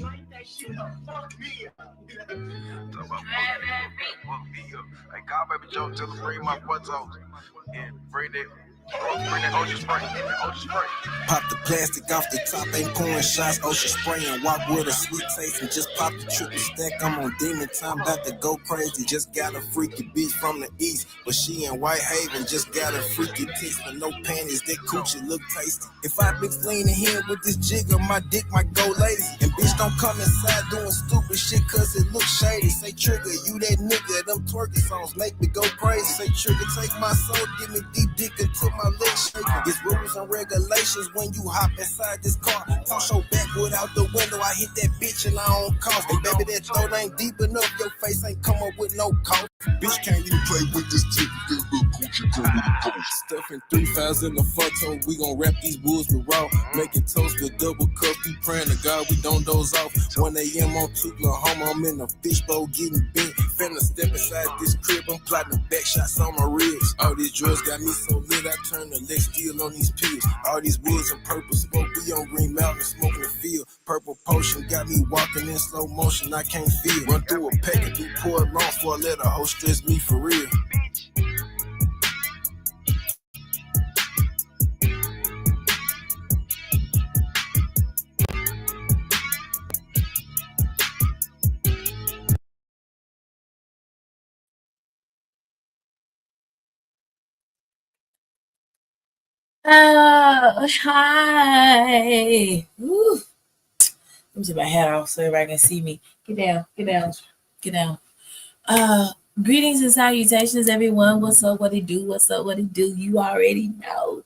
Fuck me up. Talk about fuck me up. Hey, call baby Joe, tell him bring my photos and bring that ocean spray. Ocean spray. Pop the plastic off the top, ain't pouring shots, ocean spray and walk with a sweet taste and just pop the triple stack. I'm on demon time, about to go crazy. Just got a freaky bitch from the east, but she in Whitehaven. Just got a freaky taste with no panties. That coochie look tasty. If I be leaning here with this jigger, my dick might go lazy. And bitch don't come inside doing stupid shit cause it looks shady. Say Trigger, you that nigga, them twerking songs make me go crazy. Say Trigger, take my soul, give me deep dick until my legs shake. It's rules and regulations when you hop inside this car. Toss your backward out the window, I hit that bitch and I don't cost. And baby, that throat ain't deep enough, your face ain't come up with no cough. Bitch can't even play with this tip, that little coochie come with a ghost. Stuffing 3 files in the photo, we gon' wrap these wolves with raw. Making toast with double cup, we praying to God we don't doze off. 1 a.m. on Oklahoma, I'm in the fishbowl getting bent. Finna step inside this crib, I'm plotting back shots on my ribs. All these drugs got me so lit, I turn the leg steel on these pills. All these woods and purple smoke, we on Green Mountain smoking the field. Purple potion got me walking in slow motion, I can't feel. Run through a pack and do pour it long before I let a hoe stress me for real. Hi. Woo. Let me take my hat off so everybody can see me. Get down, get down, get down. Greetings and salutations, everyone. What's up? What it do? What's up? What it do? You already know.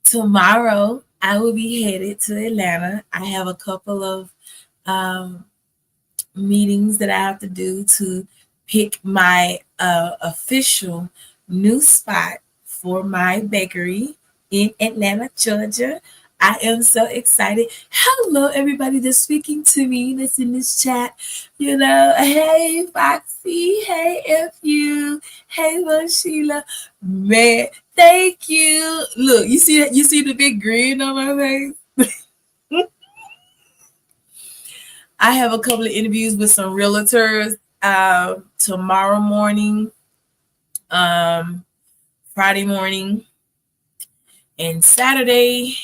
Tomorrow, I will be headed to Atlanta. I have a couple of meetings that I have to do to pick my official new spot for my bakery in Atlanta, Georgia. I am so excited. Hello, everybody that's speaking to me that's in this chat. You know, hey, Foxy. Hey, FU. Hey, Lil Sheila. Man, thank you. Look, you see that? You see the big grin on my face? I have a couple of interviews with some realtors tomorrow morning, Friday morning, and Saturday.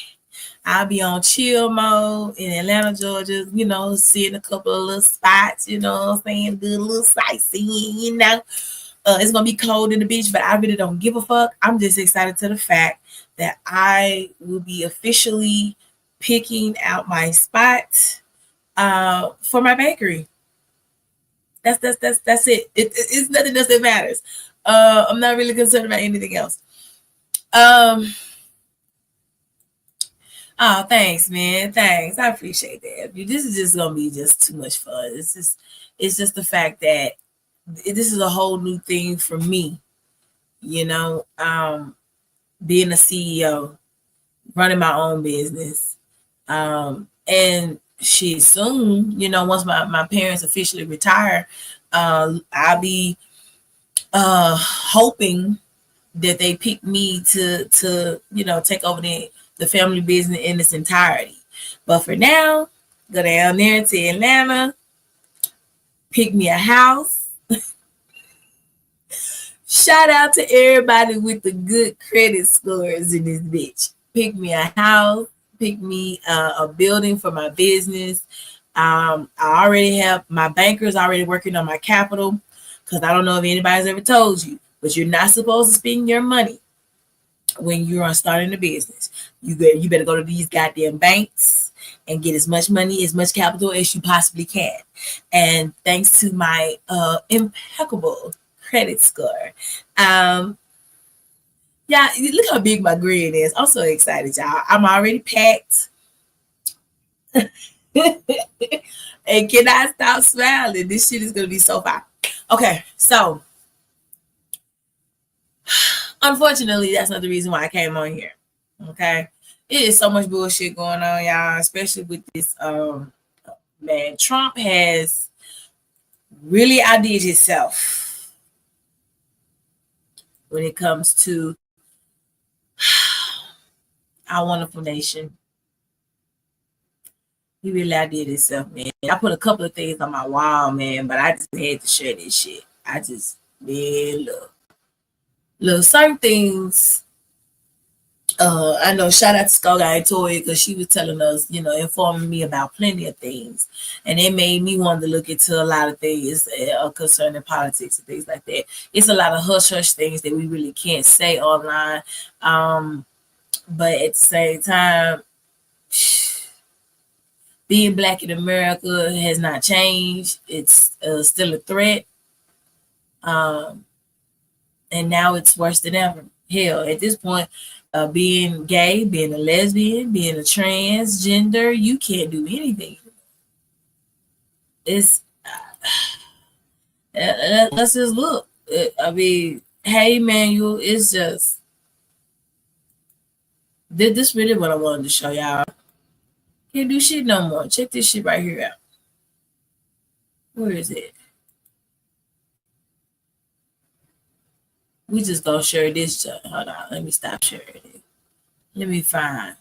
I'll be on chill mode in Atlanta, Georgia, you know, seeing a couple of little spots, you know what I'm saying, good little sightseeing, you know. It's going to be cold in the beach, but I really don't give a fuck. I'm just excited to the fact that I will be officially picking out my spot for my bakery. That's it. It's nothing else that matters. I'm not really concerned about anything else. Oh, thanks, man. Thanks. I appreciate that. This is just gonna be just too much fun. It's just the fact that this is a whole new thing for me. You know, being a CEO, running my own business, and shit. Soon, you know, once my parents officially retire, I'll be hoping that they pick me to you know take over the family business in its entirety. But for now, go down there to Atlanta, pick me a house. Shout out to everybody with the good credit scores in this bitch. Pick me a house, pick me a building for my business. I already have my bankers already working on my capital because I don't know if anybody's ever told you, but you're not supposed to spend your money when you're starting a business. You better go to these goddamn banks and get as much money, as much capital as you possibly can. And thanks to my impeccable credit score, yeah, look how big my grin is. I'm so excited, y'all. I'm already packed. And cannot stop smiling. This shit is gonna be so fun. Okay, so unfortunately, that's not the reason why I came on here. Okay, it is so much bullshit going on, y'all, especially with this. Man, Trump has really outdid himself when it comes to our wonderful nation. He really outdid himself, man. I put a couple of things on my wall, man, but I just had to share this shit. I just, man, look, certain things. I know. Shout out to Skull Guy and Toy because she was telling us, informing me about plenty of things, and it made me want to look into a lot of things concerning politics and things like that. It's a lot of hush hush things that we really can't say online, but at the same time, being black in America has not changed. It's still a threat, and now it's worse than ever. Hell, at this point, being gay, being a lesbian, being a transgender, you can't do anything. It's let's just look. I mean, hey, Manuel, it's just this really what I wanted to show y'all. Can't do shit no more. Check this shit right here out. Where is it? We just gonna share this. Hold on, let me stop sharing it. Let me find.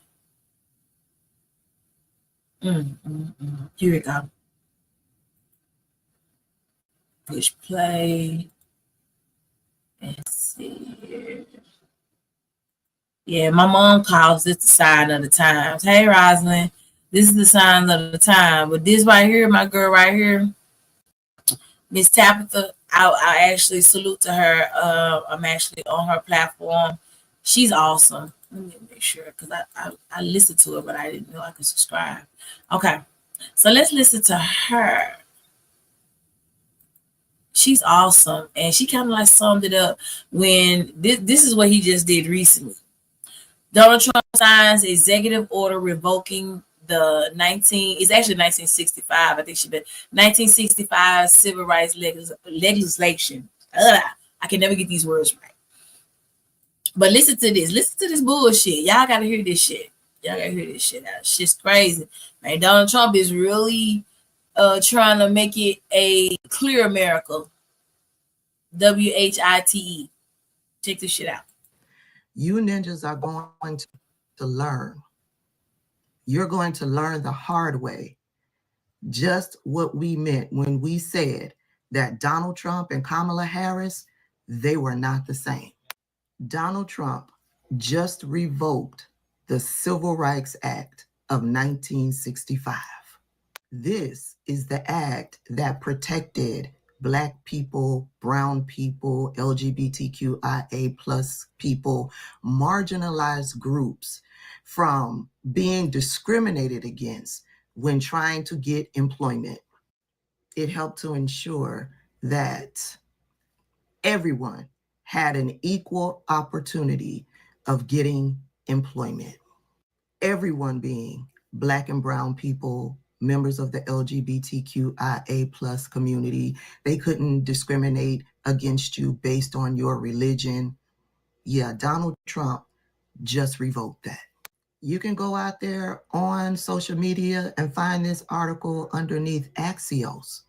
Here we go. Push play. Let's see here. Yeah, my mom calls this the sign of the times. Hey, Rosalind, this is the sign of the time. But this right here, my girl right here, Miss Tabitha, I actually salute to her. I'm actually on her platform. She's awesome. Let me make sure because I listened to her, but I didn't know I could subscribe. Okay, so let's listen to her. She's awesome, and she kind of like summed it up when this is what he just did recently. Donald Trump signs executive order revoking the it's actually 1965. I think she been 1965 civil rights legislation. I can never get these words right. But listen to this. Listen to this bullshit. Y'all gotta hear this shit. Y'all gotta hear this shit out. Shit's crazy. Man, Donald Trump is really trying to make it a clear America. WHITE. Check this shit out. You ninjas are going to learn. You're going to learn the hard way just what we meant when we said that Donald Trump and Kamala Harris, they were not the same. Donald Trump just revoked the Civil Rights Act of 1965. This is the act that protected Black people, brown people, LGBTQIA plus people, marginalized groups from being discriminated against when trying to get employment. It helped to ensure that everyone had an equal opportunity of getting employment. Everyone being Black and brown people, members of the LGBTQIA plus community. They couldn't discriminate against you based on your religion. Yeah, Donald Trump just revoked that. You can go out there on social media and find this article underneath Axios.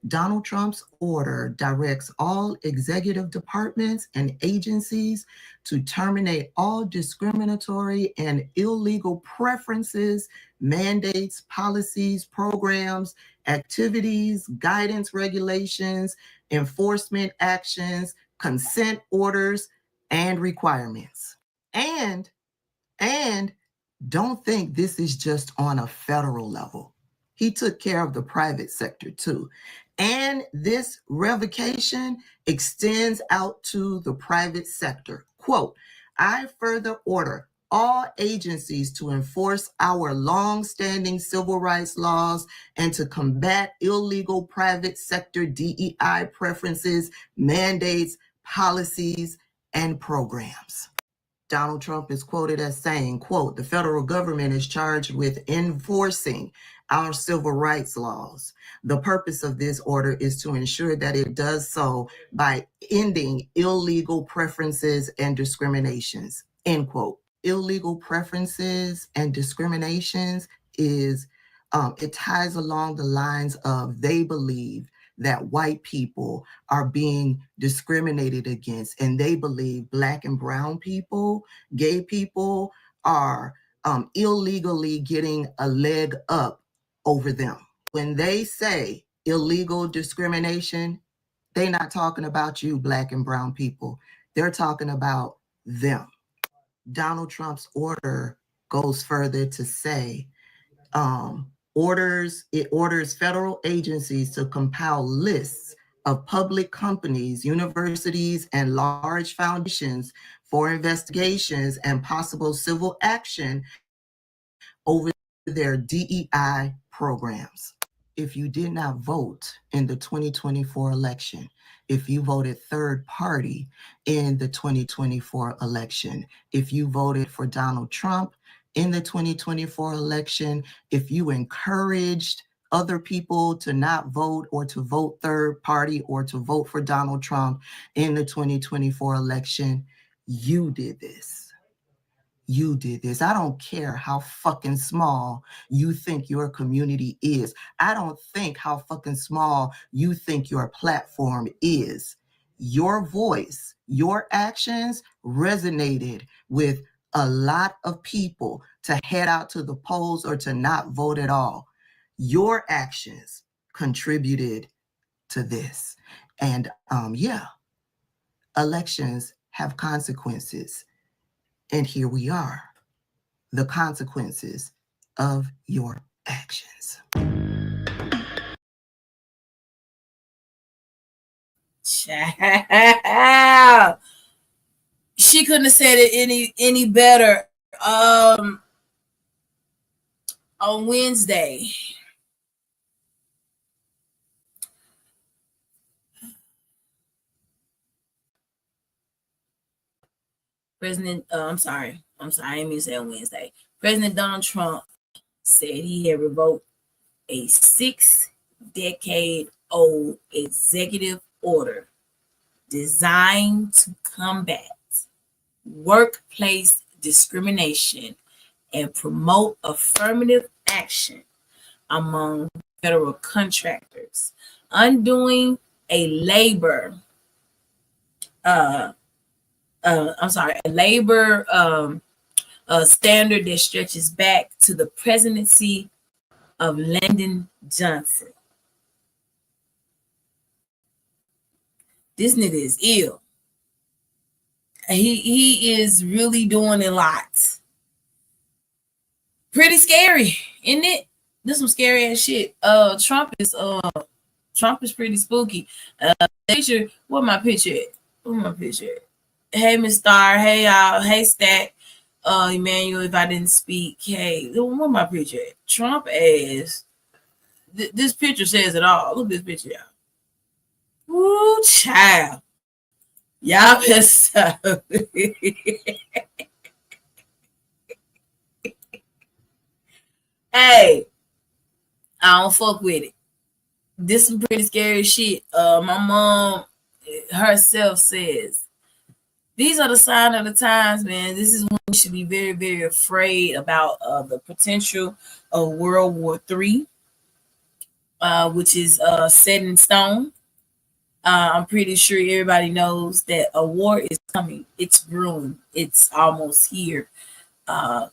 Donald Trump's order directs all executive departments and agencies to terminate all discriminatory and illegal preferences, mandates, policies, programs, activities, guidance regulations, enforcement actions, consent orders, and requirements. And don't think this is just on a federal level. He took care of the private sector too. And this revocation extends out to the private sector. Quote, I further order all agencies to enforce our long-standing civil rights laws and to combat illegal private sector DEI preferences, mandates, policies, and programs. Donald Trump is quoted as saying, quote, the federal government is charged with enforcing our civil rights laws. The purpose of this order is to ensure that it does so by ending illegal preferences and discriminations, end quote. Illegal preferences and discriminations is, it ties along the lines of they believe that white people are being discriminated against, and they believe Black and brown people, gay people are illegally getting a leg up over them. When they say illegal discrimination, they're not talking about you, Black and brown people. They're talking about them. Donald Trump's order goes further to say it orders federal agencies to compile lists of public companies, universities, and large foundations for investigations and possible civil action over their DEI programs. If you did not vote in the 2024 election, if you voted third party in the 2024 election, if you voted for Donald Trump in the 2024 election, if you encouraged other people to not vote or to vote third party or to vote for Donald Trump in the 2024 election, you did this. You did this. I don't care how fucking small you think your community is. I don't think how fucking small you think your platform is. Your voice, your actions resonated with a lot of people to head out to the polls or to not vote at all. Your actions contributed to this. And elections have consequences. And here we are, the consequences of your actions. Child. She couldn't have said it any better. On Wednesday, I'm sorry, I didn't mean to say on Wednesday. President Donald Trump said he had revoked a 6-decade-old executive order designed to combat workplace discrimination and promote affirmative action among federal contractors, undoing a labor standard that stretches back to the presidency of Lyndon Johnson. This nigga is ill. He is really doing a lot. Pretty scary, isn't it? This is some scary ass shit. Trump is pretty spooky. Picture, what my picture at? Hey, Miss Star. Hey, y'all. Hey, Stack. Emmanuel, if I didn't speak. Hey, what my picture at? Trump ass. This picture says it all. Look at this picture, y'all. Woo, child. Y'all pissed off. Hey, I don't fuck with it. This is some pretty scary shit. My mom herself says, these are the signs of the times, man. This is when we should be very, very afraid about the potential of World War III, which is set in stone. I'm pretty sure everybody knows that a war is coming. It's brewing. It's almost here. How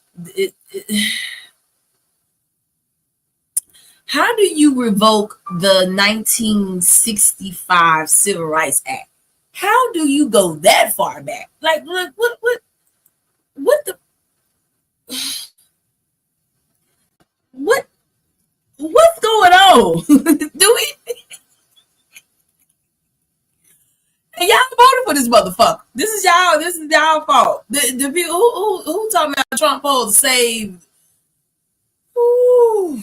do you revoke the 1965 Civil Rights Act? How do you go that far back? Like, look, what the, what's going on? Do we? And y'all voted for this motherfucker. This is y'all fault. The people who talking about Trump supposed to save. Ooh.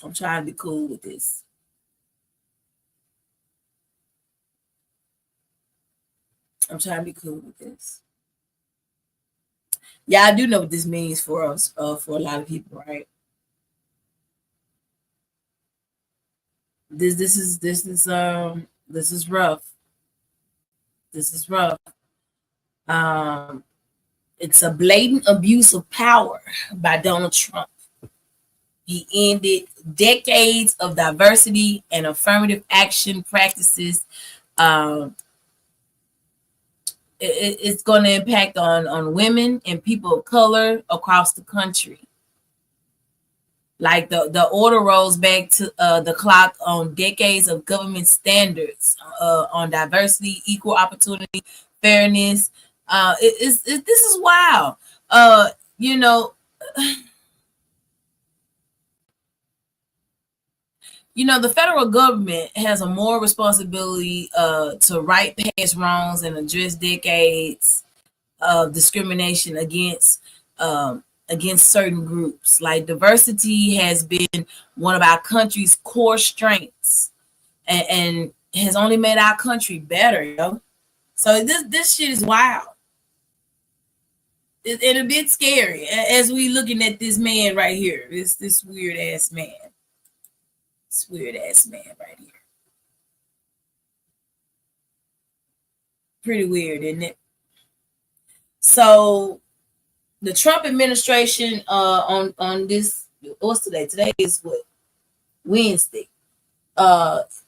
I'm trying to be cool with this. Yeah, I do know what this means for us, for a lot of people, right? This is rough. This is rough. It's a blatant abuse of power by Donald Trump. He ended decades of diversity and affirmative action practices it's going to impact on women and people of color across the country. Like the order rolls back to the clock on decades of government standards on diversity, equal opportunity, fairness. This is wild. You know, the federal government has a moral responsibility to right past wrongs and address decades of discrimination against certain groups. Like diversity has been one of our country's core strengths, and has only made our country better, yo. So this shit is wild. And a bit scary as we looking at this man right here. This weird ass man. This weird ass man right here. Pretty weird, isn't it? So the Trump administration on this, what's today? Today is what? Wednesday.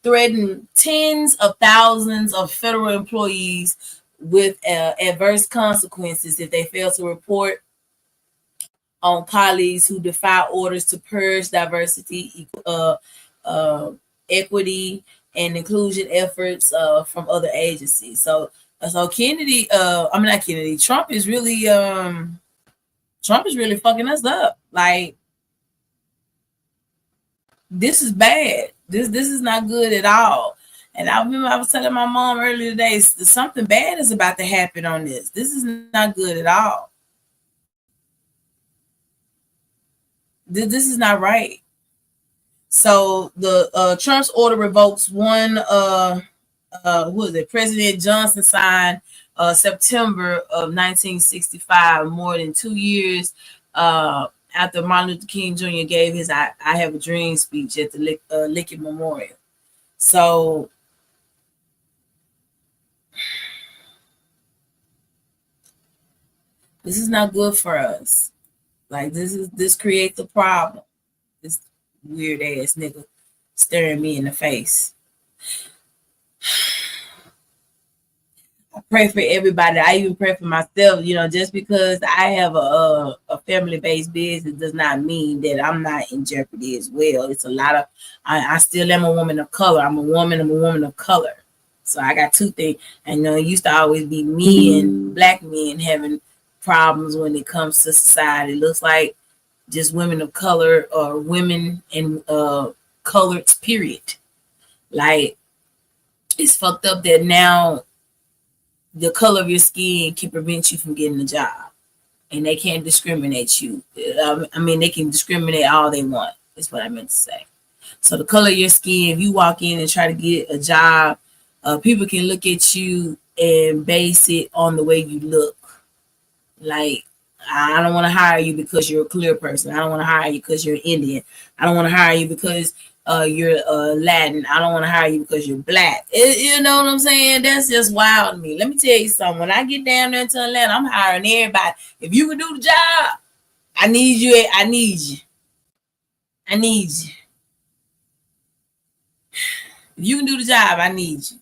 Threatened tens of thousands of federal employees with adverse consequences if they fail to report on colleagues who defy orders to purge diversity, equity, and inclusion efforts from other agencies. So Kennedy, not Kennedy. Trump is really fucking us up. Like, this is bad. This is not good at all. And I remember I was telling my mom earlier today, something bad is about to happen on this. This is not good at all. This is not right. So the Trump's order revokes one President Johnson signed September of 1965, more than 2 years after Martin Luther King Jr. gave his I Have a Dream speech at the Lincoln Memorial. So this is not good for us. Like, this creates a problem. This weird ass nigga staring me in the face. I pray for everybody. I even pray for myself. Just because I have a family-based business does not mean that I'm not in jeopardy as well. It's a lot of, I still am a woman of color. I'm a woman of color. So I got two things. And it used to always be me and black men having problems when it comes to society. It looks like just women of color or women in colored period. Like, it's fucked up that now the color of your skin can prevent you from getting a job, and they can't discriminate you. They can discriminate all they want, is what I meant to say. So the color of your skin, if you walk in and try to get a job, people can look at you and base it on the way you look. Like, I don't want to hire you because you're a clear person. I don't want to hire you because you're Indian. I don't want to hire you because you're Latin. I don't want to hire you because you're black. You know what I'm saying? That's just wild to me. Let me tell you something. When I get down there to Atlanta, I'm hiring everybody. If you can do the job, I need you. I need you. I need you. If you can do the job, I need you.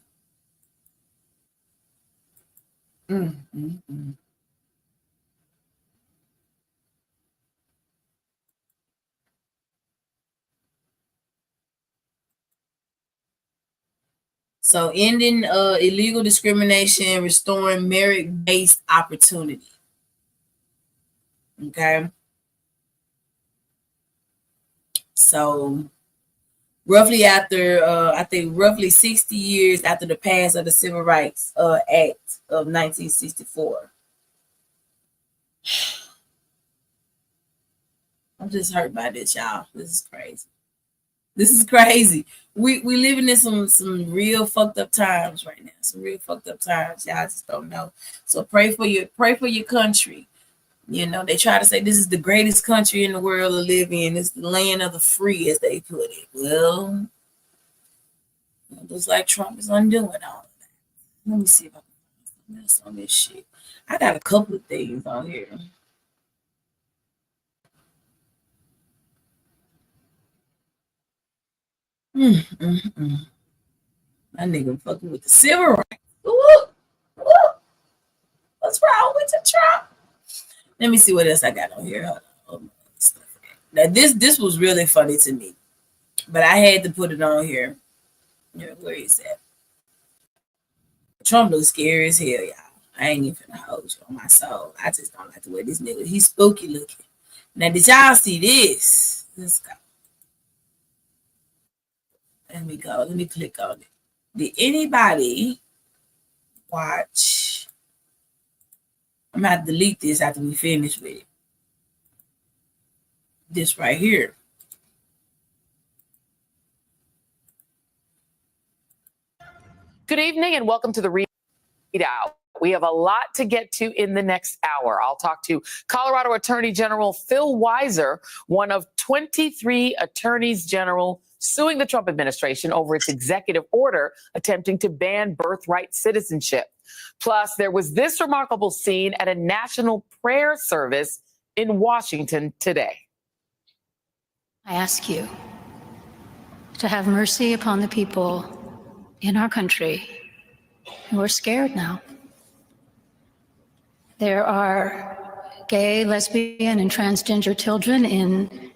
So ending illegal discrimination, restoring merit-based opportunity. Okay. So roughly after, roughly 60 years after the pass of the Civil Rights Act of 1964. I'm just hurt by this, y'all. This is crazy. This is crazy. We living in some real fucked up times right now. Some real fucked up times. Y'all just don't know. So pray for your country. They try to say this is the greatest country in the world to live in. It's the land of the free, as they put it. Well, it looks like Trump is undoing all of that. Let me see if I can find something else on this shit. I got a couple of things on here. That nigga fucking with the civil rights. Woo! Woo! What's wrong with the Trump? Let me see what else I got on here. Hold on. Now this was really funny to me, but I had to put it on here. Yeah, where is that? Trump looks scary as hell, y'all. I ain't even finna hold you on my soul. I just don't like the way this nigga, he's spooky looking. Now, did y'all see this? Let's go. Let me go. Let me click on it. Did anybody watch? I'm gonna have to delete this after we finish with it. This right here. Good evening and welcome to the Readout. We have a lot to get to in the next hour. I'll talk to Colorado Attorney General Phil Weiser, one of 23 attorneys general suing the Trump administration over its executive order attempting to ban birthright citizenship. Plus, there was this remarkable scene at a national prayer service in Washington today. I ask you to have mercy upon the people in our country who are scared now. There are gay, lesbian, and transgender children in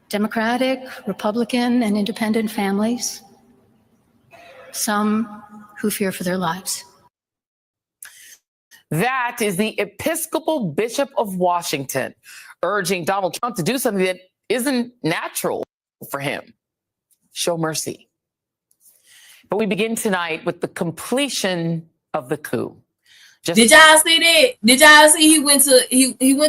Democratic, Republican, and independent families, some who fear for their lives. That is the Episcopal Bishop of Washington urging Donald Trump to do something that isn't natural for him. Show mercy. But we begin tonight with the completion of the coup. Did y'all see that? Did y'all see he went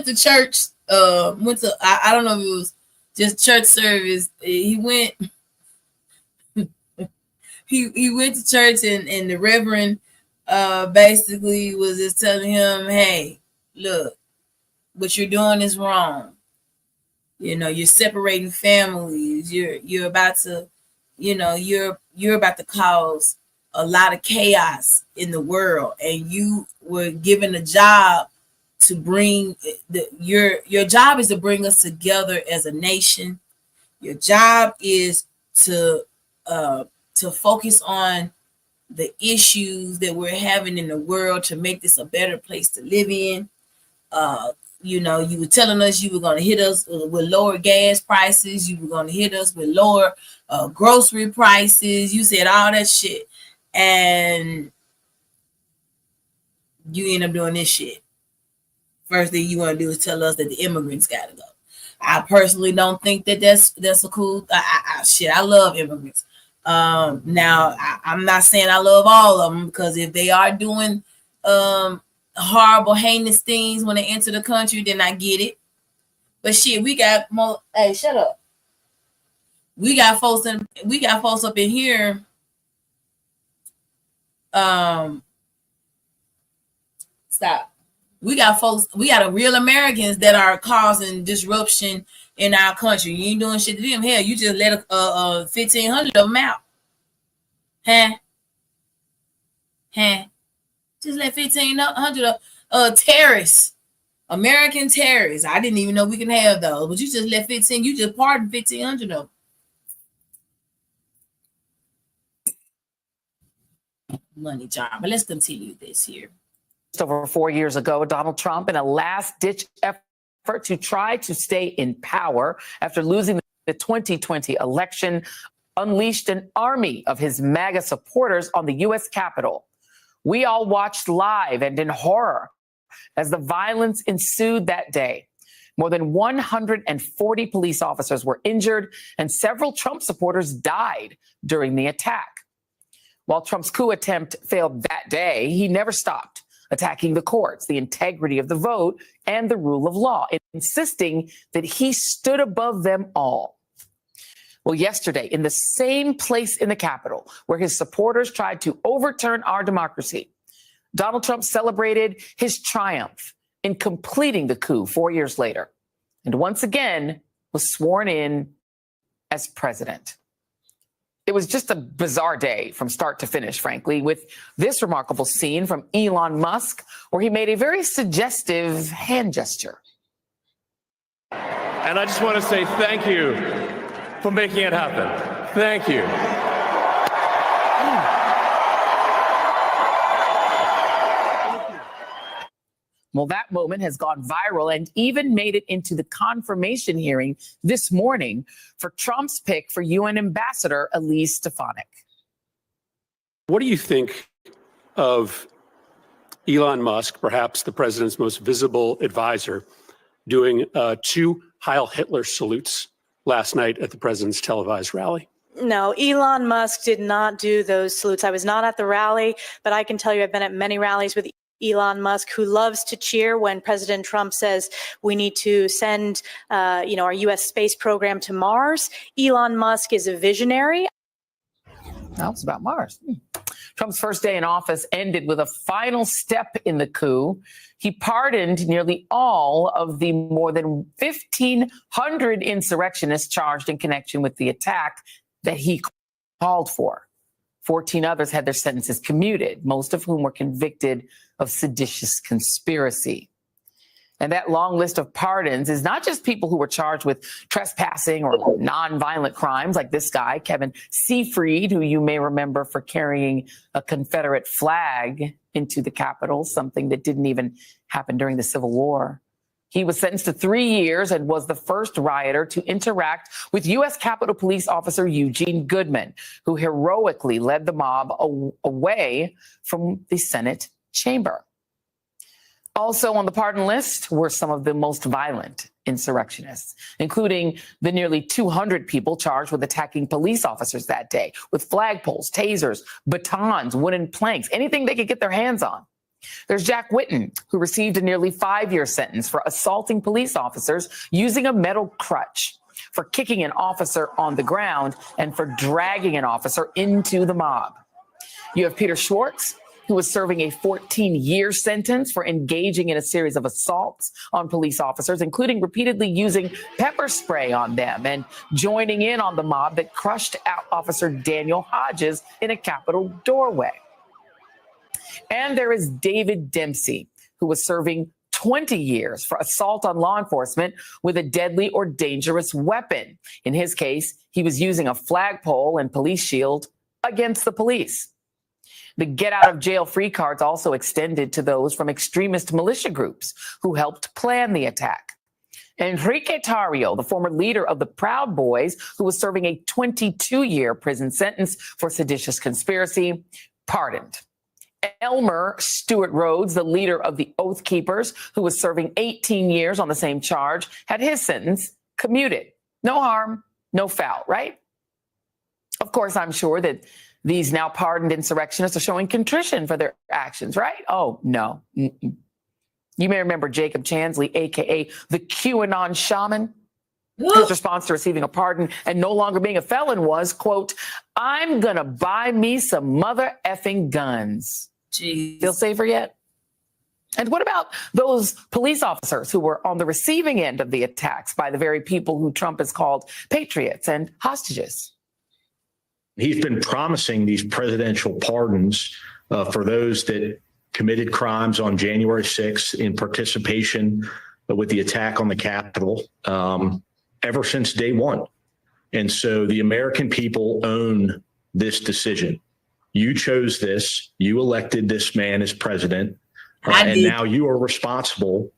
to church? I don't know if it was just church service. He went he went to church and the reverend basically was just telling him, hey, look, what you're doing is wrong. You know, you're separating families. You're about to, you know, you're about to cause a lot of chaos in the world, and you were given a job to bring your job is to bring us together as a nation. Your job is to focus on the issues that we're having in the world to make this a better place to live in. You know, you were telling us you were going to hit us with lower gas prices. You were going to hit us with lower grocery prices. You said all that shit. And you end up doing this shit. First thing you want to do is tell us that the immigrants got to go. I personally don't think that that's a cool. I love immigrants. Now, I'm not saying I love all of them, because if they are doing horrible, heinous things when they enter the country, then I get it. But shit, we got more. Hey, shut up. We got folks up in here. Stop. We got real Americans that are causing disruption in our country. You ain't doing shit to them. Hell, you just let 1,500 of them out. Just let 1,500 of terrorists, American terrorists. I didn't even know we can have those, but you just let 15. You just pardoned 1,500 of them. Money job. But let's continue this here. Just over 4 years ago, Donald Trump, in a last-ditch effort to try to stay in power after losing the 2020 election, unleashed an army of his MAGA supporters on the U.S. Capitol. We all watched live and in horror as the violence ensued that day. More than 140 police officers were injured, and several Trump supporters died during the attack. While Trump's coup attempt failed that day, he never stopped attacking the courts, the integrity of the vote, and the rule of law, insisting that he stood above them all. Well, yesterday, in the same place in the Capitol where his supporters tried to overturn our democracy, Donald Trump celebrated his triumph in completing the coup 4 years later, and once again was sworn in as president. It was just a bizarre day from start to finish, frankly, with this remarkable scene from Elon Musk, where he made a very suggestive hand gesture. And I just want to say thank you for making it happen. Thank you. Well, that moment has gone viral and even made it into the confirmation hearing this morning for Trump's pick for UN Ambassador Elise Stefanik. What do you think of Elon Musk, perhaps the president's most visible advisor, doing 2 Heil Hitler salutes last night at the president's televised rally? No, Elon Musk did not do those salutes. I was not at the rally, but I can tell you I've been at many rallies with Elon Musk, who loves to cheer when President Trump says we need to send, our U.S. space program to Mars. Elon Musk is a visionary. That was about Mars. Trump's first day in office ended with a final step in the coup. He pardoned nearly all of the more than 1,500 insurrectionists charged in connection with the attack that he called for. 14 others had their sentences commuted, most of whom were convicted of seditious conspiracy. And that long list of pardons is not just people who were charged with trespassing or nonviolent crimes like this guy, Kevin Seafried, who you may remember for carrying a Confederate flag into the Capitol, something that didn't even happen during the Civil War. He was sentenced to 3 years and was the first rioter to interact with U.S. Capitol Police Officer Eugene Goodman, who heroically led the mob away from the Senate chamber. Also on the pardon list were some of the most violent insurrectionists, including the nearly 200 people charged with attacking police officers that day with flagpoles, tasers, batons, wooden planks, anything they could get their hands on. There's Jack Whitten, who received a nearly 5-year sentence for assaulting police officers using a metal crutch, for kicking an officer on the ground, and for dragging an officer into the mob. You have Peter Schwartz, who was serving a 14-year sentence for engaging in a series of assaults on police officers, including repeatedly using pepper spray on them and joining in on the mob that crushed out Officer Daniel Hodges in a Capitol doorway. And there is David Dempsey, who was serving 20 years for assault on law enforcement with a deadly or dangerous weapon. In his case, he was using a flagpole and police shield against the police. The get out of jail free cards also extended to those from extremist militia groups who helped plan the attack. Enrique Tarrio, the former leader of the Proud Boys, who was serving a 22-year prison sentence for seditious conspiracy, pardoned. Elmer Stewart Rhodes, the leader of the Oath Keepers, who was serving 18 years on the same charge, had his sentence commuted. No harm, no foul, right? Of course, I'm sure that these now pardoned insurrectionists are showing contrition for their actions, right? Oh, no. Mm-mm. You may remember Jacob Chansley, a.k.a. the QAnon shaman. His response to receiving a pardon and no longer being a felon was, quote, "I'm going to buy me some mother effing guns." Jeez. Feel safer yet? And what about those police officers who were on the receiving end of the attacks by the very people who Trump has called patriots and hostages? He's been promising these presidential pardons for those that committed crimes on January 6th in participation with the attack on the Capitol ever since day one. And so the American people own this decision. You chose this. You elected this man as president. And now you are responsible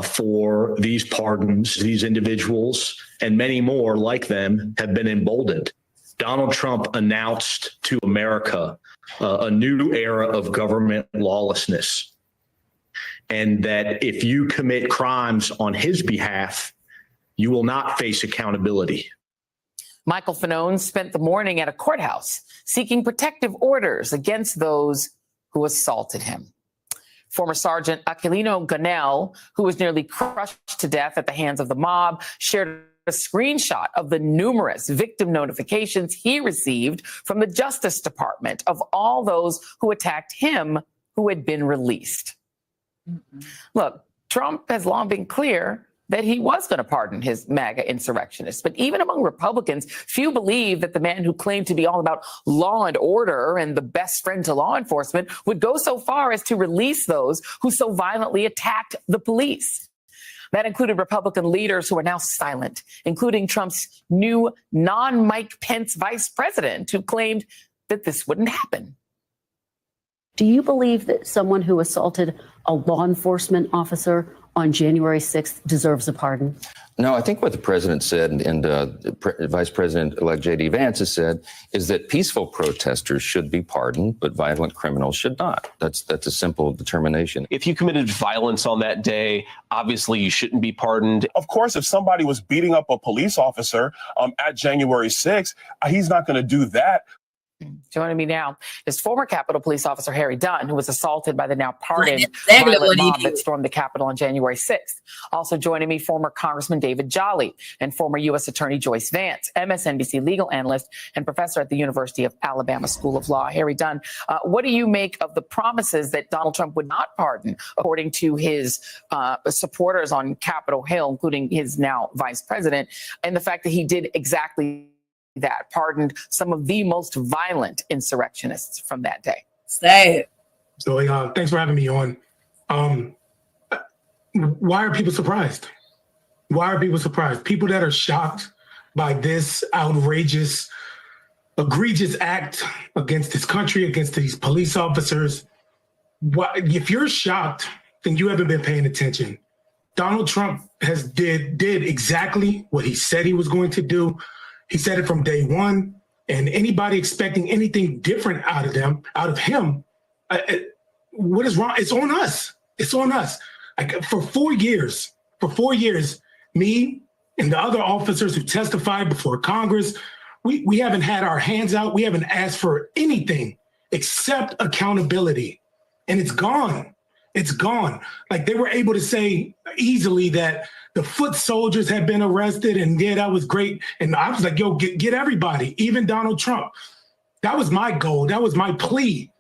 for these pardons. These individuals and many more like them have been emboldened. Donald Trump announced to America a new era of government lawlessness, and that if you commit crimes on his behalf, you will not face accountability. Michael Fanone spent the morning at a courthouse seeking protective orders against those who assaulted him. Former Sergeant Aquilino Gonell, who was nearly crushed to death at the hands of the mob, shared a screenshot of the numerous victim notifications he received from the Justice Department of all those who attacked him who had been released. Mm-hmm. Look, Trump has long been clear that he was going to pardon his MAGA insurrectionists. But even among Republicans, few believe that the man who claimed to be all about law and order and the best friend to law enforcement would go so far as to release those who so violently attacked the police. That included Republican leaders who are now silent, including Trump's new non-Mike Pence vice president, who claimed that this wouldn't happen. Do you believe that someone who assaulted a law enforcement officer on January 6th deserves a pardon? No, I think what the president said and Vice President-elect J.D. Vance has said is that peaceful protesters should be pardoned, but violent criminals should not. That's a simple determination. If you committed violence on that day, obviously you shouldn't be pardoned. Of course, if somebody was beating up a police officer at January 6th, he's not going to do that. Joining me now is former Capitol Police Officer Harry Dunn, who was assaulted by the now pardoned exactly violent mob that stormed the Capitol on January 6th. Also joining me, former Congressman David Jolly and former U.S. Attorney Joyce Vance, MSNBC legal analyst and professor at the University of Alabama School of Law. Harry Dunn, what do you make of the promises that Donald Trump would not pardon, according to his supporters on Capitol Hill, including his now vice president, and the fact that he did exactly that, pardoned some of the most violent insurrectionists from that day? Say it. So thanks for having me on. Why are people surprised? Why are people surprised? People that are shocked by this outrageous, egregious act against this country, against these police officers. If you're shocked, then you haven't been paying attention. Donald Trump did exactly what he said he was going to do. He said it from day one, and anybody expecting anything different out of him, what is wrong? It's on us. It's on us. For 4 years, me and the other officers who testified before Congress, we haven't had our hands out. We haven't asked for anything except accountability, and it's gone. It's gone. Like, they were able to say easily that the foot soldiers had been arrested, and yeah, that was great. And I was like, yo, get everybody, even Donald Trump. That was my goal. That was my plea.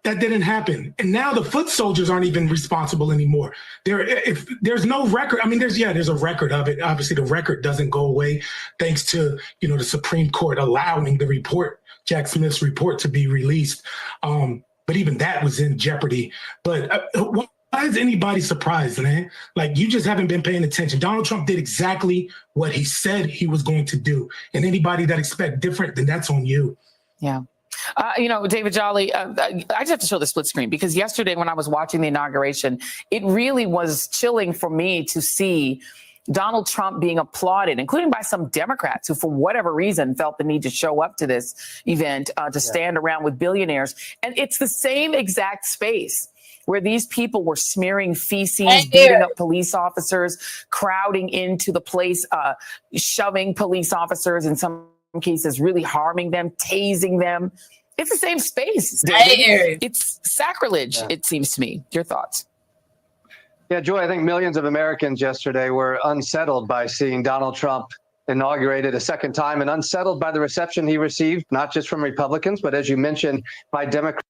That didn't happen. And now the foot soldiers aren't even responsible anymore. If there's no record, I mean, there's a record of it. Obviously, the record doesn't go away thanks to, the Supreme Court allowing the report, Jack Smith's report, to be released. But even that was in jeopardy. But why is anybody surprised, man? Like, you just haven't been paying attention. Donald Trump did exactly what he said he was going to do. And anybody that expect different, then that's on you. Yeah. David Jolly, I just have to show the split screen, because yesterday when I was watching the inauguration, it really was chilling for me to see Donald Trump being applauded, including by some Democrats who, for whatever reason, felt the need to show up to this event, to stand around with billionaires. And it's the same exact space where these people were smearing feces, beating up police officers, crowding into the place, shoving police officers, in some cases really harming them, tasing them. It's the same space, David. It's sacrilege, it seems to me. Your thoughts? Yeah, Joy, I think millions of Americans yesterday were unsettled by seeing Donald Trump inaugurated a second time, and unsettled by the reception he received, not just from Republicans, but as you mentioned, by Democrats.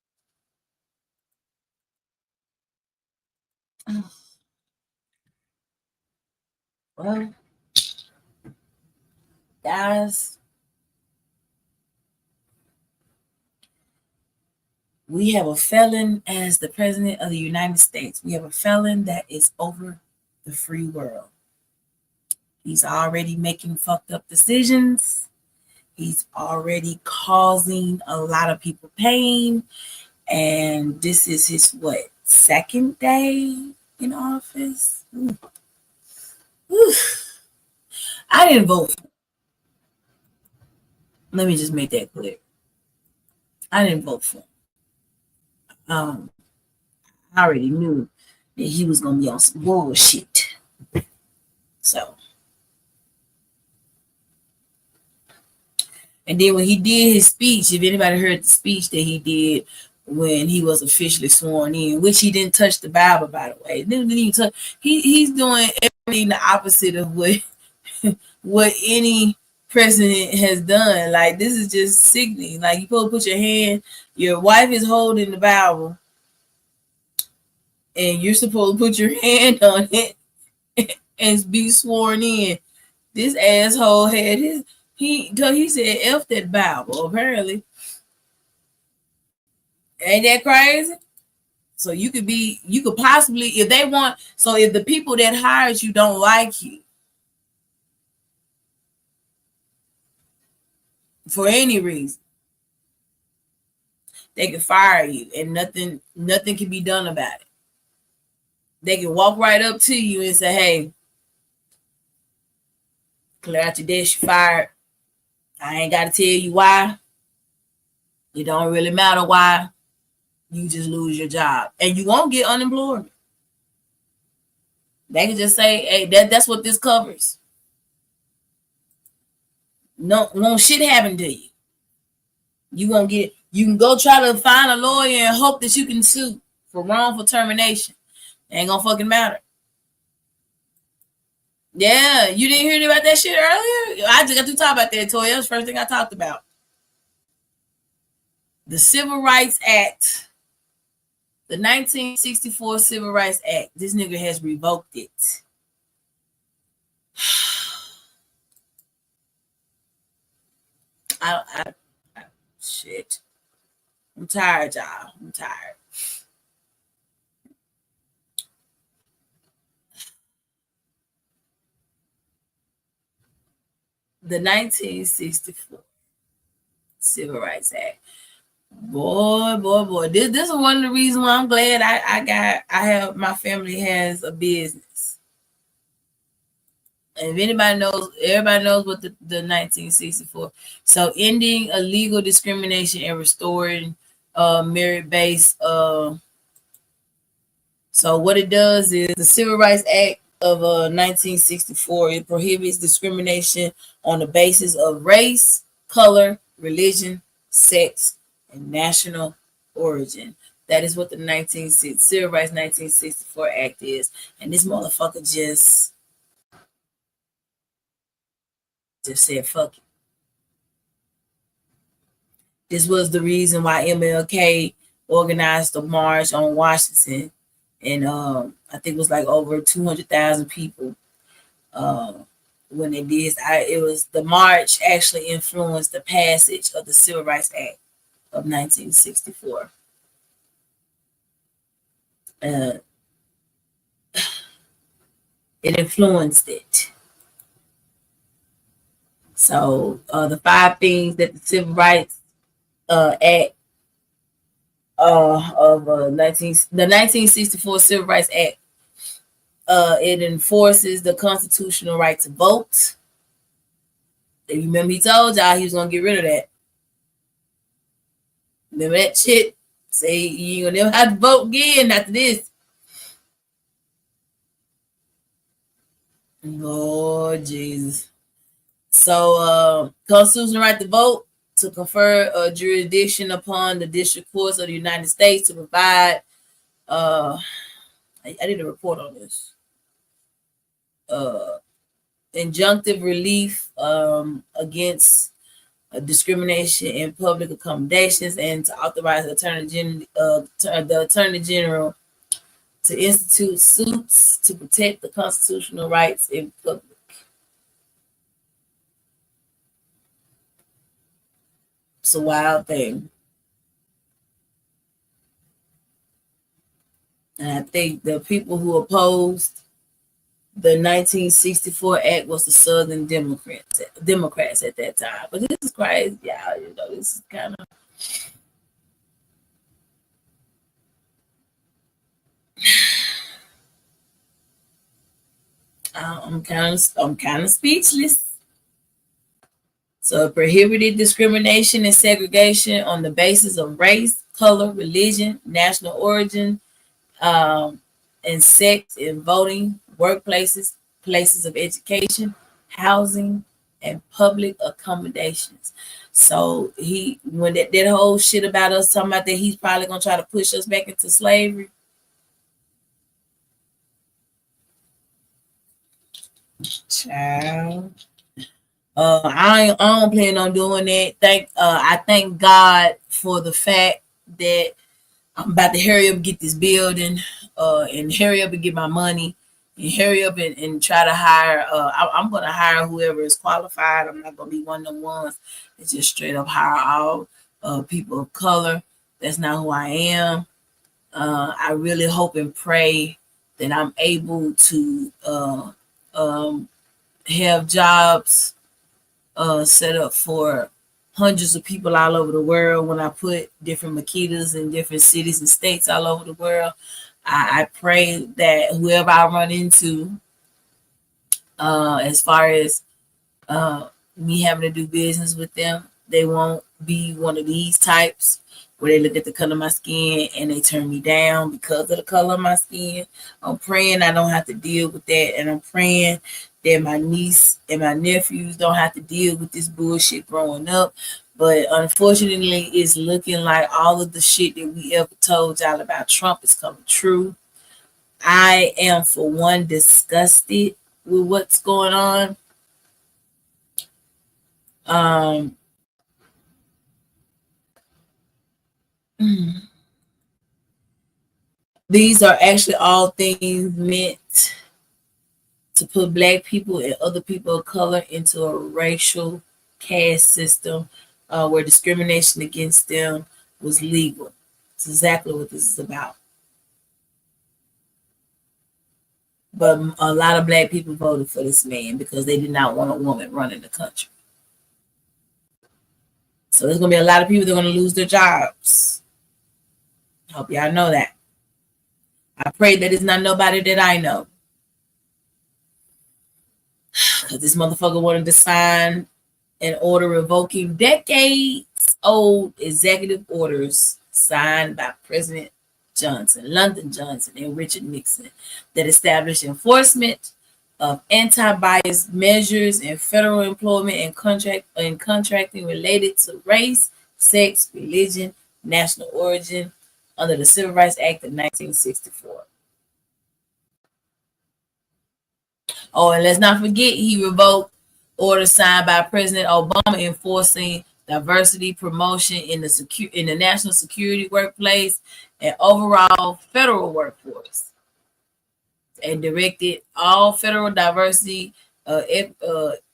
Well, guys, we have a felon as the president of the United States. We have a felon that is over the free world. He's already making fucked up decisions. He's already causing a lot of people pain. And this is his, second day in office? Ooh. Ooh. I didn't vote for him. Let me just make that clear. I didn't vote for him. I already knew that he was going to be on some bullshit. So. And then when he did his speech, if anybody heard the speech that he did when he was officially sworn in, which he didn't touch the Bible, by the way. Didn't even touch, he's doing everything the opposite of what any president has done. Like, this is just sickening. Like, you supposed to put your hand, your wife is holding the Bible, and you're supposed to put your hand on it and be sworn in. This asshole had his, he said, F that Bible, apparently. Ain't that crazy? So you could possibly, if they want, so if the people that hired you don't like you, for any reason, they can fire you and nothing can be done about it. They can walk right up to you and say, hey, clear out your desk, you're fired. I ain't got to tell you why. It don't really matter why. You just lose your job. And you won't get unemployment. They can just say, hey, that's what this covers. No, won't shit happen to you. You can go try to find a lawyer and hope that you can sue for wrongful termination. Ain't gonna fucking matter. Yeah, you didn't hear about that shit earlier? I just got to talk about that, Toya. That was the first thing I talked about. The Civil Rights Act, the 1964 Civil Rights Act. This nigga has revoked it. Shit. I'm tired, y'all. I'm tired. The 1964 Civil Rights Act. Boy. This is one of the reasons why I'm glad my family has a business. And if everybody knows what the 1964. So ending illegal discrimination and restoring merit-based. So what it does is the Civil Rights Act of 1964, it prohibits discrimination on the basis of race, color, religion, sex, and national origin. That is what the Civil Rights 1964 Act is. And this motherfucker just said, fuck it. This was the reason why MLK organized the march on Washington. And I think it was like over 200,000 people when they did. It was the march actually influenced the passage of the Civil Rights Act of 1964. It influenced it. So the 5 things that the Civil Rights Act of the 1964 Civil Rights Act, it enforces the constitutional right to vote. You remember he told y'all he was gonna get rid of that. Remember that shit? Say you ain't gonna never have to vote again after this. Lord Jesus. So constitutional right to vote, to confer a jurisdiction upon the district courts of the United States to provide I did a report on this. Injunctive relief against discrimination in public accommodations, and to authorize the Attorney General to institute suits to protect the constitutional rights in public. It's a wild thing. And I think the people who opposed the 1964 Act was the Southern Democrats at that time. But this is crazy, y'all. You know, this is kind of I'm kind of speechless. So it prohibited discrimination and segregation on the basis of race, color, religion, national origin, and sex in voting, workplaces, places of education, housing, and public accommodations. So when that whole shit about us talking about that he's probably gonna try to push us back into slavery. Child. I don't plan on doing that. I thank God for the fact that I'm about to hurry up and get this building, and hurry up and get my money, and hurry up and try to hire. I'm going to hire whoever is qualified. I'm not going to be one of them ones that just straight up hire all people of color. That's not who I am. I really hope and pray that I'm able to have jobs set up for hundreds of people all over the world. When I put different Makitas in different cities and states all over the world, I pray that whoever I run into, as far as me having to do business with them, they won't be one of these types where they look at the color of my skin and they turn me down because of the color of my skin. I'm praying I don't have to deal with that, and I'm praying that my niece and my nephews don't have to deal with this bullshit growing up. But unfortunately, it's looking like all of the shit that we ever told y'all about Trump is coming true. I am, for one, disgusted with what's going on. These are actually all things meant to put Black people and other people of color into a racial caste system where discrimination against them was legal. It's exactly what this is about. But a lot of Black people voted for this man because they did not want a woman running the country. So there's going to be a lot of people that are going to lose their jobs. I hope y'all know that. I pray that it's not nobody that I know. Because this motherfucker wanted to sign an order revoking decades-old executive orders signed by President Johnson, Lyndon Johnson, and Richard Nixon that established enforcement of anti-bias measures in federal employment and contracting related to race, sex, religion, national origin under the Civil Rights Act of 1964. Oh, and let's not forget he revoked orders signed by President Obama enforcing diversity promotion in the national security workplace and overall federal workforce, and directed all federal diversity,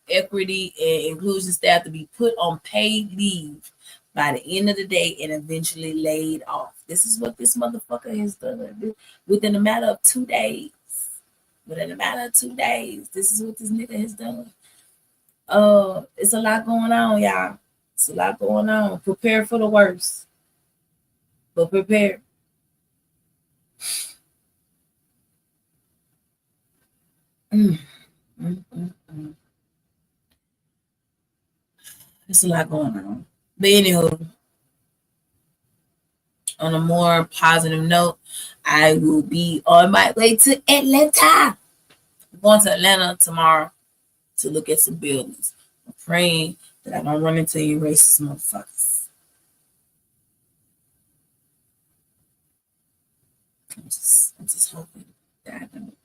equity, and inclusion staff to be put on paid leave by the end of the day and eventually laid off. This is what this motherfucker has done within a matter of 2 days. Within a matter of 2 days, this is what this nigga has done. It's a lot going on, y'all. It's a lot going on. Prepare for the worst, but prepare. There's a lot going on. But anywho, on a more positive note, I will be on my way to Atlanta. I'm going to Atlanta tomorrow to look at some buildings. I'm praying that I don't run into any racist motherfuckers. I'm just hoping that I don't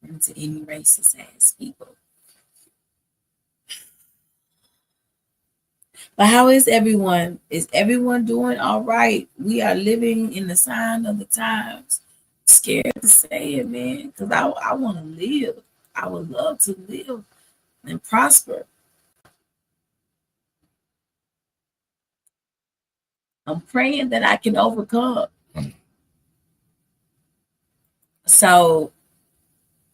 run into any racist ass people. But how is everyone? Is everyone doing all right? We are living in the sign of the times. I'm scared to say it, man, because I want to live. I would love to live and prosper. I'm praying that I can overcome. So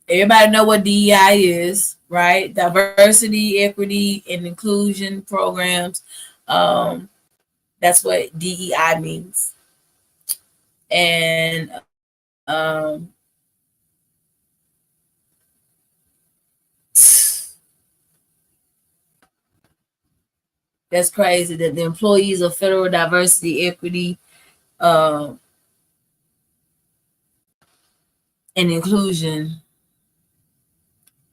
everybody know what DEI is, right? Diversity, equity, and inclusion programs. That's what DEI means. And that's crazy that the employees of federal diversity, equity, and inclusion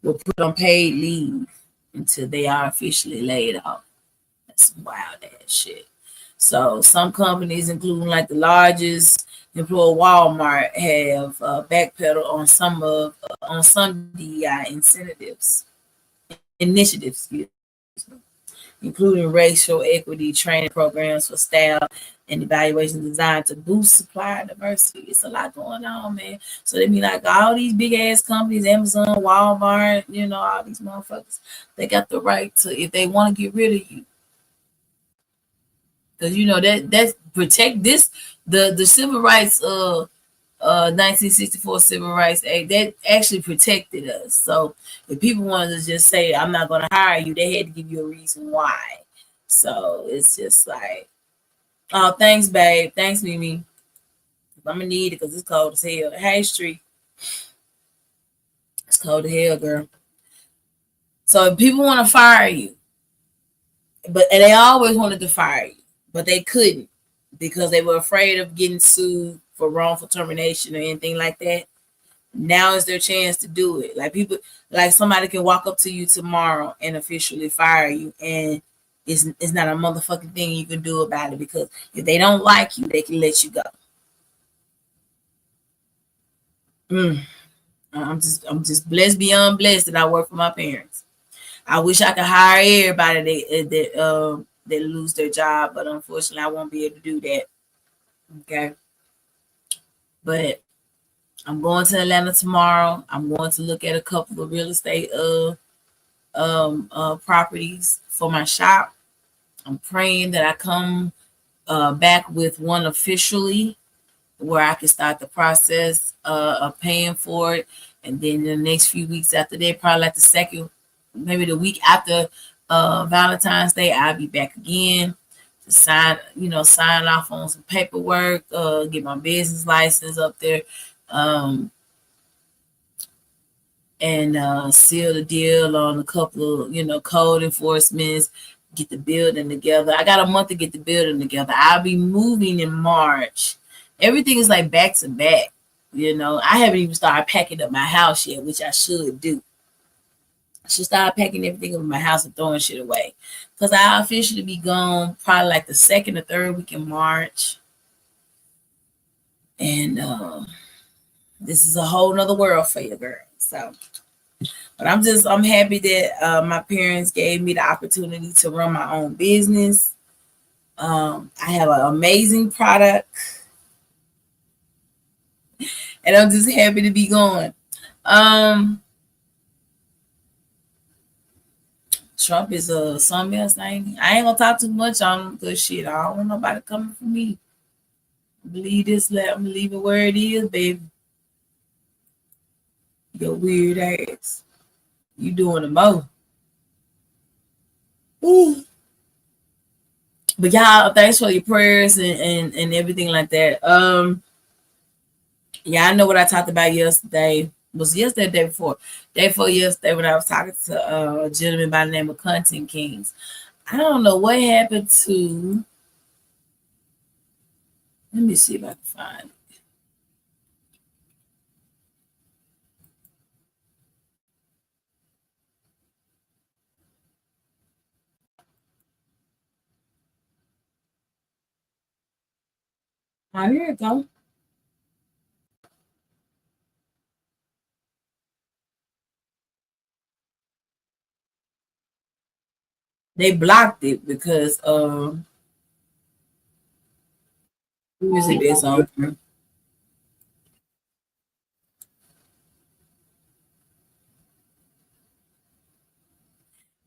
will put on paid leave until they are officially laid off. That's some wild ass shit. So some companies, including like the largest employer, Walmart, have backpedaled on some DEI initiatives, including racial equity training programs for staff and evaluation designed to boost supplier diversity. It's a lot going on, man. So they mean like all these big ass companies, Amazon, Walmart, all these motherfuckers, they got the right to, if they want to get rid of you. Because that's protect this, the civil rights 1964 Civil Rights Act, that actually protected us. So if people wanted to just say, I'm not going to hire you, they had to give you a reason why. So it's just like, oh, thanks, babe. Thanks, Mimi. I'm gonna need it because it's cold as hell. Hey, Street. It's cold as hell, girl. So if people want to fire you, and they always wanted to fire you, but they couldn't because they were afraid of getting sued for wrongful termination or anything like that. Now is their chance to do it. Like somebody can walk up to you tomorrow and officially fire you, and it's not a motherfucking thing you can do about it, because if they don't like you, they can let you go. I'm just blessed beyond blessed that I work for my parents. I wish I could hire everybody that lose their job, but unfortunately I won't be able to do that. Okay. But I'm going to Atlanta tomorrow. I'm going to look at a couple of real estate properties for my shop. I'm praying that I come back with one officially where I can start the process of paying for it. And then the next few weeks after that, probably like the second, maybe the week after Valentine's Day, I'll be back again to sign off on some paperwork, get my business license up there, and seal the deal on a couple of, code enforcements, get the building together. I got a month to get the building together. I'll be moving in March. Everything is like back to back. I haven't even started packing up my house yet, which I should do. I should start packing everything up in my house and throwing shit away, because I'll officially be gone probably like the second or third week in March. And this is a whole nother world for you, girl. So, but I'm happy that my parents gave me the opportunity to run my own business. I have an amazing product, and I'm just happy to be going. Trump is something else. I ain't gonna talk too much on good shit. I don't want nobody coming for me. Believe this, let me leave it where it is, baby. Your weird ass. You doing the most. Ooh. But y'all, thanks for your prayers and everything like that. Yeah, I know what I talked about yesterday. Was yesterday, day before yesterday, when I was talking to a gentleman by the name of Content Kings. I don't know what happened to. Let me see if I can find it. Oh, here it go. They blocked it because music is on.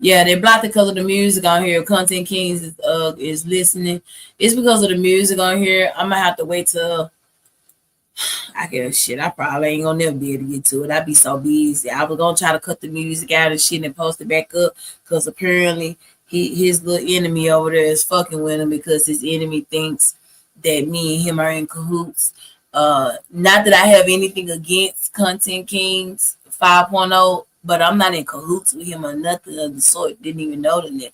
Yeah, they blocked it because of the music on here. Content Kings is listening. It's because of the music on here. I'm gonna have to wait till I probably ain't gonna never be able to get to it. I'd be so busy. I was gonna try to cut the music out and shit and post it back up, because apparently his little enemy over there is fucking with him, because his enemy thinks that me and him are in cahoots. Not that I have anything against Content Kings 5.0, but I'm not in cahoots with him or nothing of the sort. Didn't even know the nigga.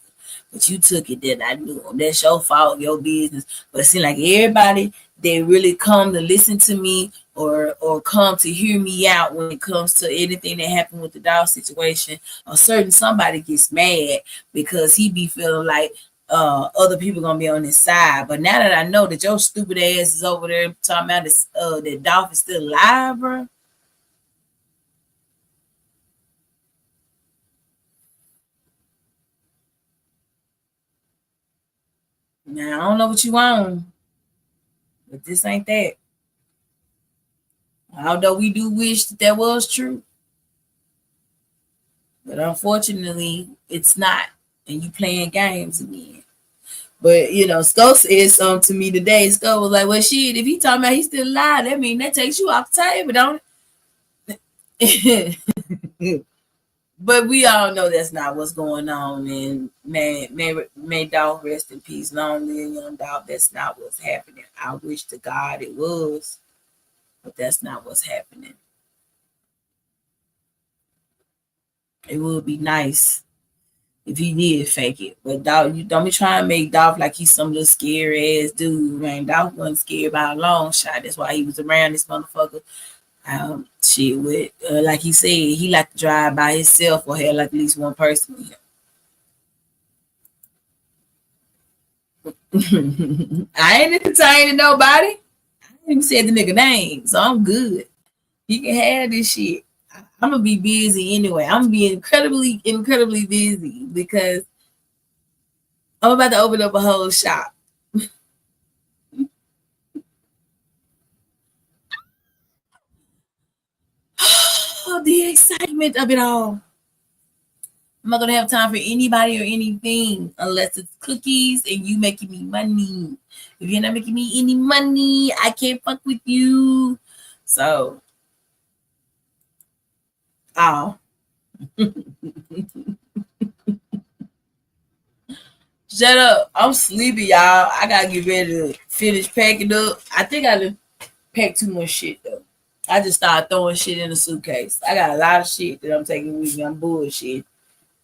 But you took it that I knew him. That's your fault, your business. But it seems like everybody, they really come to listen to me or come to hear me out when it comes to anything that happened with the dog situation. A certain somebody gets mad because he be feeling like other people gonna be on his side. But now that I know that your stupid ass is over there talking about this, that Dolph is still alive, bro. Now I don't know what you want, but this ain't that. Although we do wish that was true, but unfortunately it's not, and you playing games again. But Sco said something to me today. Sco was like, "Well, shit, if he talking about he's still alive, that mean that takes you off the table, don't it?" But we all know that's not what's going on. And may Dolph rest in peace. Long live young Dolph. That's not what's happening. I wish to God it was, but that's not what's happening. It would be nice if he did fake it. But Dolph, you don't be trying to make Dolph like he's some little scary ass dude, man. Dolph wasn't scared by a long shot. That's why he was around this motherfucker. Shit with like he said, he like to drive by himself or have like at least one person with him. I ain't entertaining nobody. I ain't even said the nigga name, so I'm good. He can have this shit. I'm gonna be busy anyway. I'm gonna be incredibly busy because I'm about to open up a whole shop. Oh, the excitement of it all. I'm not gonna have time for anybody or anything unless it's cookies and you making me money. If you're not making me any money, I can't fuck with you. So, oh. Shut up. I'm sleepy, y'all. I gotta get ready to finish packing up. I think I done packed too much shit though. I just started throwing shit in the suitcase. I got a lot of shit that I'm taking with me. I'm bullshit.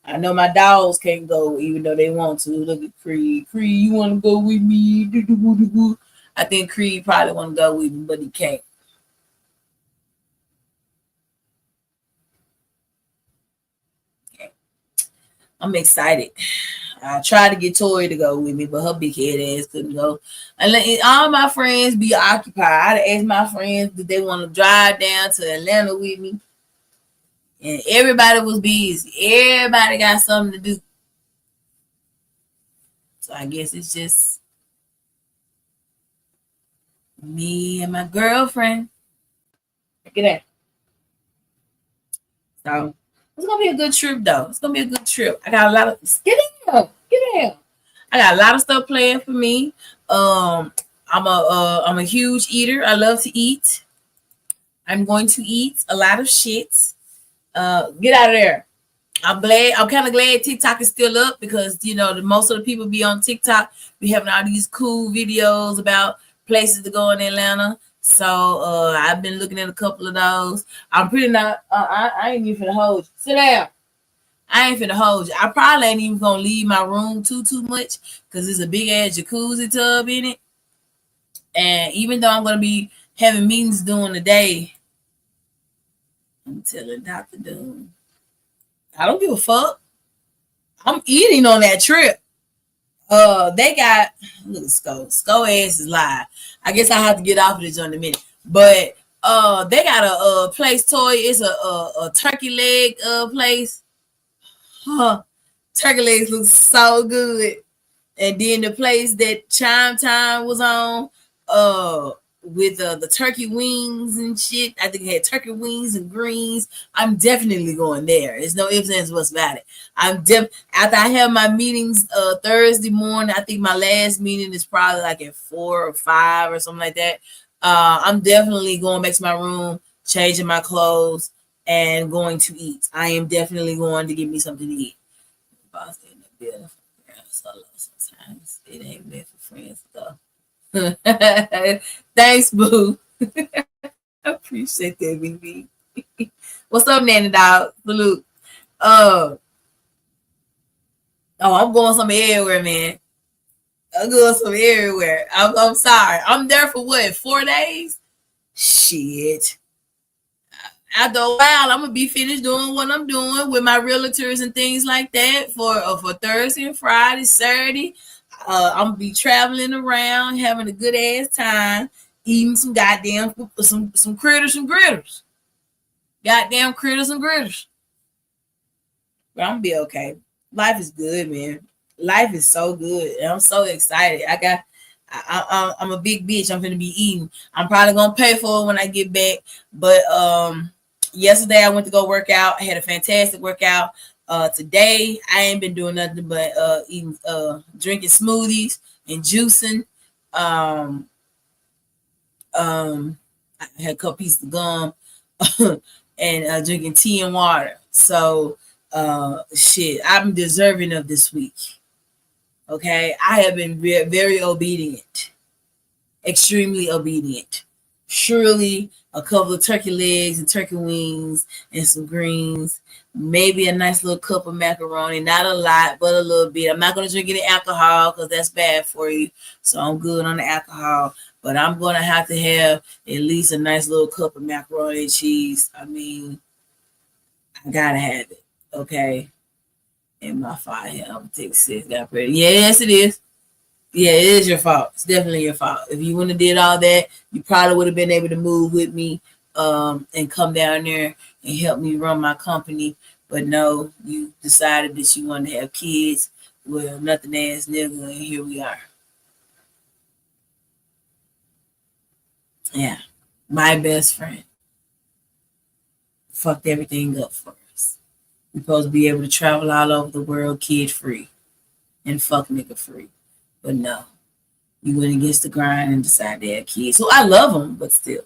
I know my dogs can't go even though they want to. Look at Creed. Creed, you want to go with me? I think Creed probably want to go with me, but he can't. Okay. I'm excited. I tried to get Tori to go with me, but her big head ass couldn't go. And all my friends be occupied. I asked my friends did they want to drive down to Atlanta with me. And everybody was busy. Everybody got something to do. So I guess it's just me and my girlfriend. Look at that. So it's gonna be a good trip though. It's gonna be a good trip. I got a lot of get in. I got a lot of stuff planned for me. I'm a huge eater. I love to eat. I'm going to eat a lot of shit. Get out of there. I'm kind of glad TikTok is still up because most of the people be on TikTok. Be having all these cool videos about places to go in Atlanta. So I've been looking at a couple of those. I'm pretty not. I ain't even finna hold you. Sit down. I ain't finna hold you. I probably ain't even gonna leave my room too much because there's a big ass jacuzzi tub in it. And even though I'm gonna be having meetings during the day, I'm telling Dr. Doom, I don't give a fuck. I'm eating on that trip. They got look at Sko ass is live. I guess I have to get off of this in a minute. But they got a place toy. It's a turkey leg place. Huh. Turkey legs look so good. And then the place that Chime Time was on, with the turkey wings and shit. I think it had turkey wings and greens. I'm definitely going there. There's no ifs, ands, buts about it. After I have my meetings Thursday morning, I think my last meeting is probably like at 4 or 5 or something like that. I'm definitely going back to my room, changing my clothes, and going to eat. I am definitely going to get me something to eat. Boss in the building. Sometimes it ain't meant for friends though. Thanks, boo. I appreciate that, BB. What's up, Nanny Dog? Salute. I'm going somewhere everywhere, man. I'm going somewhere everywhere. I'm sorry. I'm there for what? 4 days? Shit. After a while, I'm gonna be finished doing what I'm doing with my realtors and things like that for Thursday and Friday, Saturday. I'm gonna be traveling around, having a good ass time, eating some goddamn some critters and gritters. Goddamn critters and gritters. But I'm gonna be okay. Life is good, man. Life is so good. And I'm so excited. I'm a big bitch. I'm gonna be eating. I'm probably gonna pay for it when I get back. But yesterday I went to go work out. I had a fantastic workout. Today I ain't been doing nothing but eating, drinking smoothies and juicing. I had a couple pieces of gum and drinking tea and water. So shit, I'm deserving of this week. Okay, I have been very obedient, extremely obedient. Surely a couple of turkey legs and turkey wings and some greens, maybe a nice little cup of macaroni, not a lot, but a little bit. I'm not going to drink any alcohol because that's bad for you. So I'm good on the alcohol, but I'm going to have at least a nice little cup of macaroni and cheese. I mean, I got to have it. Okay. And my fire here, I'm take 6, got pretty. Yes, it is. Yeah, it is your fault. It's definitely your fault. If you wouldn't have did all that, you probably would have been able to move with me and come down there and help me run my company. But no, you decided that you wanted to have kids with nothing ass nigga, and here we are. Yeah, my best friend fucked everything up for us. We're supposed to be able to travel all over the world kid free and fuck nigga free. But no, you went against the grind and decided to have kids. So I love them, but still.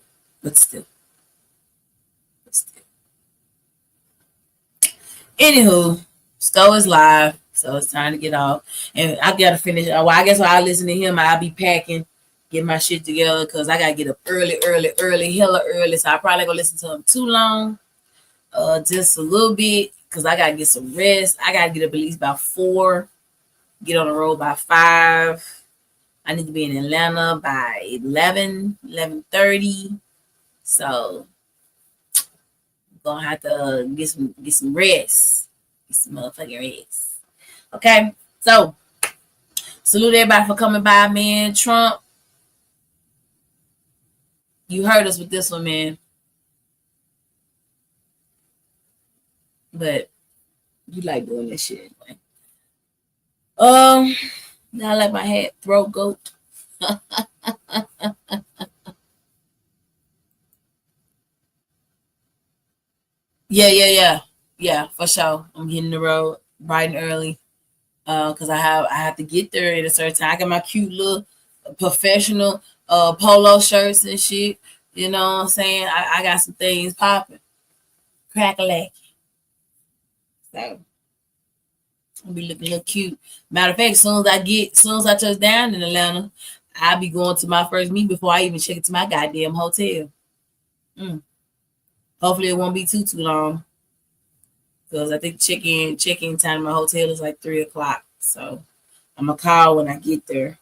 Anywho, Stowe is live, so it's time to get off. And I gotta finish. Well, I guess while I listen to him, I'll be packing, get my shit together, because I gotta get up early, hella early. So I probably gonna listen to him too long. Just a little bit, because I gotta get some rest. I gotta get up at least by 4, get on the road by 5. I need to be in Atlanta by 11:30. So I'm gonna have to get some rest. Get some motherfucking rest. Okay. So salute everybody for coming by, man. Trump, you heard us with this one, man. But you like doing this shit anyway. Now I like my hat, throat goat. Yeah, for sure. I'm hitting the road bright and early. Because I have to get there at a certain time. I got my cute little professional polo shirts and shit. You know what I'm saying? I got some things popping. Crack-a-lack. So I'll be looking a little cute. Matter of fact, as soon as I touch down in Atlanta, I'll be going to my first meet before I even check into my goddamn hotel. Hopefully it won't be too long. Because I think check-in time in my hotel is like 3:00. So I'm gonna call when I get there.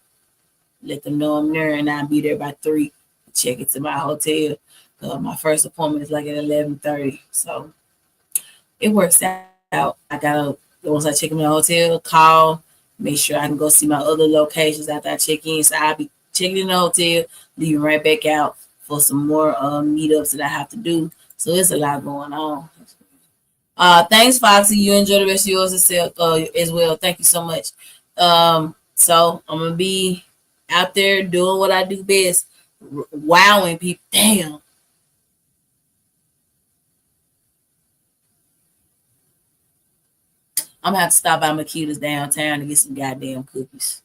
Let them know I'm there, and I'll be there by 3 to check into my hotel. My first appointment is like at 11:30. So it works out. I gotta, once I check in the hotel, call, make sure I can go see my other locations after I check in. So I'll be checking in the hotel, leaving right back out for some more meetups that I have to do. So there's a lot going on. Thanks, Foxy. You enjoy the rest of yours as well. Thank you so much. So I'm gonna be out there doing what I do best, wowing people. Damn. I'm gonna have to stop by Makita's downtown to get some goddamn cookies.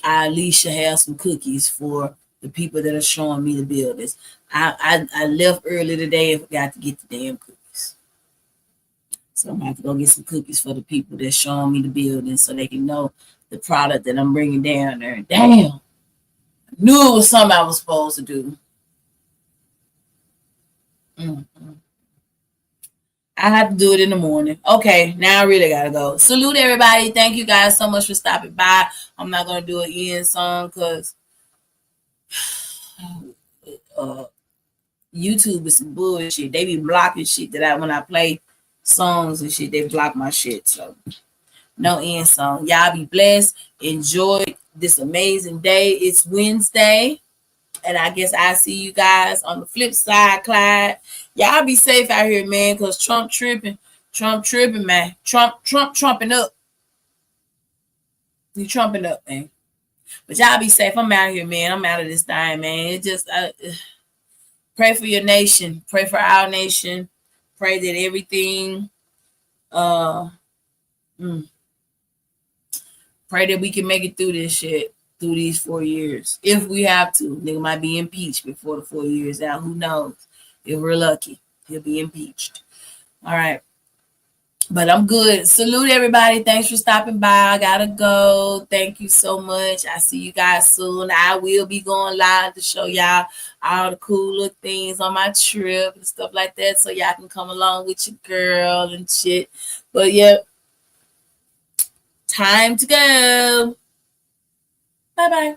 I at least should have some cookies for the people that are showing me the buildings. I left early today and forgot to get the damn cookies. So I'm gonna have to go get some cookies for the people that's showing me the building so they can know the product that I'm bringing down there. Damn. I knew it was something I was supposed to do. I have to do it in the morning. Okay, now I really gotta go. Salute everybody. Thank you guys so much for stopping by. I'm not gonna do an end song because YouTube is some bullshit. They be blocking shit that when I play songs and shit, they block my shit. So no end song. Y'all be blessed. Enjoy this amazing day. It's Wednesday. And I guess I see you guys on the flip side, Clyde. Y'all be safe out here, man, because Trump tripping, man. Trumping up. He trumping up, man. But y'all be safe. I'm out here, man. I'm out of this thing, man. It just pray for your nation. Pray for our nation. Pray that everything pray that we can make it through this shit, through these 4 years. If we have to. Nigga might be impeached before the 4 years out. Who knows? If we're lucky, he'll be impeached. All right. But I'm good. Salute everybody. Thanks for stopping by. I gotta go. Thank you so much. I see you guys soon. I will be going live to show y'all all the cool little things on my trip and stuff like that, so y'all can come along with your girl and shit. But yeah, time to go. Bye-bye.